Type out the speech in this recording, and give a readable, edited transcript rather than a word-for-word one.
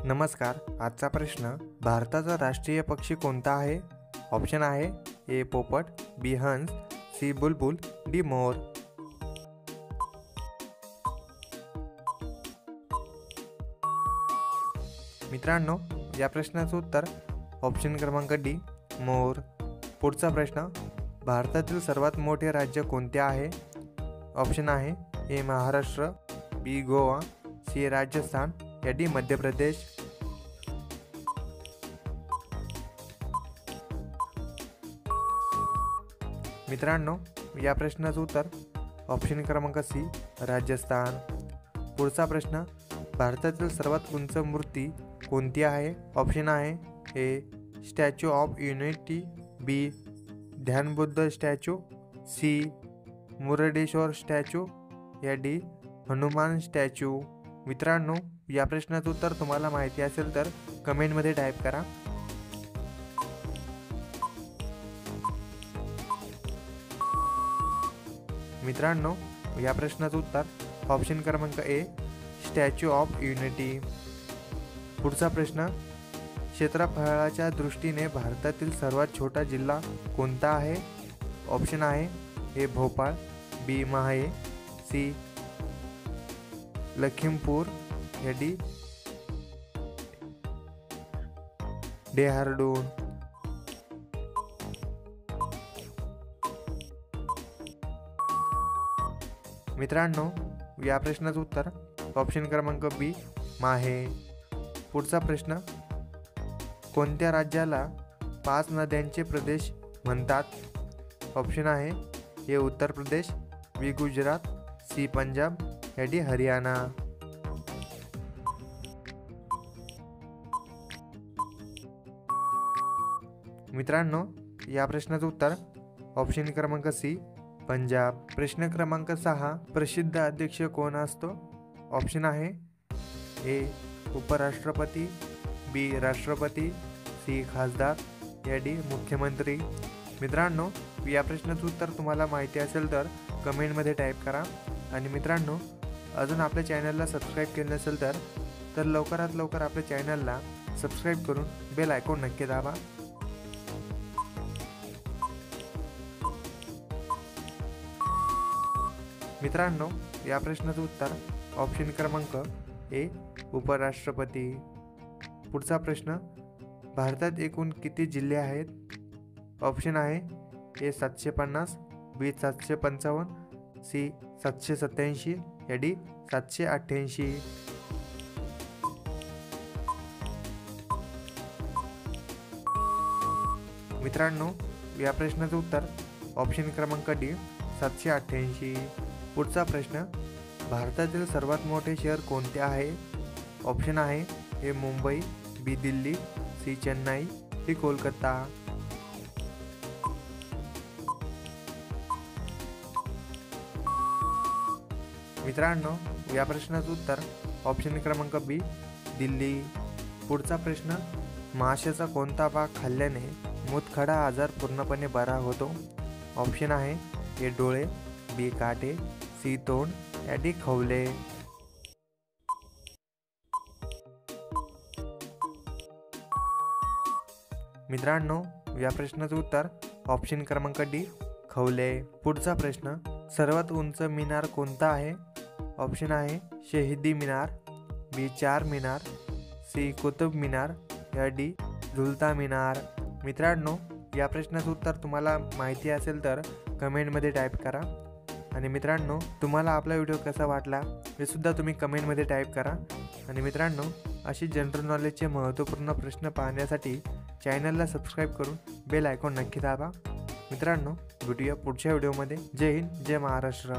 नमस्कार. आजचा प्रश्न, भारताचा राष्ट्रीय पक्षी कोणता आहे? ऑप्शन आहे ए पोपट, बी हंस, सी बुलबुल, डी मोर. मित्रांनो, या प्रश्नाचं उत्तर ऑप्शन क्रमांक डी मोर. पुढचा प्रश्न, भारतातील सर्वात मोठे राज्य कोणते आहे? ऑप्शन आहे ए महाराष्ट्र, बी गोवा, सी राजस्थान, या डी मध्य प्रदेश. मित्रांनो, या प्रश्नाचं उत्तर ऑप्शन क्रमांक सी राजस्थान. पुढचा प्रश्न, भारतातील सर्वात उंच मूर्ती कोणती आहे? ऑप्शन आहे A Statue of Unity, B Dhyanabuddha statue, C Murdeshwar statue, या डी हनुमान स्टॅच्यू. मित्रांनो, या प्रश्नाचं उत्तर तुम्हाला माहिती असेल तर कमेंटमध्ये टाईप करा. मित्रांनो, या प्रश्नाचं उत्तर ऑप्शन क्रमांक ए स्टॅच्यू ऑफ युनिटी. पुढचा प्रश्न, क्षेत्रफळाच्या दृष्टीने भारतातील सर्वात छोटा जिल्हा कोणता आहे? ऑप्शन आहे ए भोपाळ, बी माहे, सी लखीमपूर, या डी डेहराडून. मित्रांनो, या प्रश्नाचं उत्तर ऑप्शन क्रमांक बी माहे. पुढचा प्रश्न, कोणत्या राज्याला 5 नद्यांचे प्रदेश म्हणतात? ऑप्शन आहे ए उत्तर प्रदेश, बी गुजरात, सी पंजाब, या डी हरियाणा. मित्रांनो, या प्रश्नाचं उत्तर ऑप्शन क्रमांक सी पंजाब. प्रश्न क्रमांक 6, प्रसिद्ध अध्यक्ष कोण असतो? ऑप्शन आहे ए उपराष्ट्रपती, बी राष्ट्रपती, सी खासदार, या डी मुख्यमंत्री. मित्रांनो, या प्रश्नाचं उत्तर तुम्हाला माहिती असेल तर कमेंटमध्ये टाईप करा. आणि मित्रांनो, अजून आपल्या चॅनलला सबस्क्राईब केलं नसेल तर लवकरात लवकर आपल्या चॅनलला सबस्क्राईब करून बेल आयकॉन नक्की दाबा. मित्रांनो, या प्रश्नाचं उत्तर ऑप्शन क्रमांक ए उपराष्ट्रपती. पुढचा प्रश्न, भारतात एकूण किती जिल्हे आहेत? ऑप्शन आहे ए 750, बी 755, सी 787, या डी 788. मित्रांनो, या प्रश्नाचं उत्तर ऑप्शन क्रमांक डी 788. पुढचा प्रश्न, भारतातील सर्वात मोठे शहर कोणते आहे? ऑप्शन आहे ए मुंबई, बी दिल्ली, सी चेन्नई, डी कोलकाता. मित्रांनो, या प्रश्नाचं उत्तर ऑप्शन क्रमांक बी दिल्ली. पुढचा प्रश्न, माशाचा कोणता भाग खाल्ल्याने मूतखडा आजार पूर्णपणे बरा होतो? ऑप्शन आहे ए डोळे, बी काटे, सी तोंड, या डी खवले. मित्रांनो, या प्रश्नाचं उत्तर ऑप्शन क्रमांक डी खवले. पुढचा प्रश्न, सर्वात उंच मिनार कोणता आहे? ऑप्शन आहे शहीदी मिनार, बी चार मिनार, सी कुतुब मिनार, या डी झुलता मिनार. मित्रांनो, या प्रश्नाचं उत्तर तुम्हाला माहिती असेल तर कमेंटमध्ये टाईप करा. आणि मित्रांनो, तुम्हाला आपला व्हिडिओ कसा वाटला हे सुद्धा तुम्ही कमेंटमध्ये टाईप करा. आणि मित्रांनो, अशी जनरल नॉलेजचे महत्त्वपूर्ण प्रश्न पाहण्यासाठी चॅनलला सबस्क्राईब करून बेल आयकॉन नक्की दाबा. मित्रांनो, भेटूया पुढच्या व्हिडिओमध्ये. जय हिंद, जय महाराष्ट्र.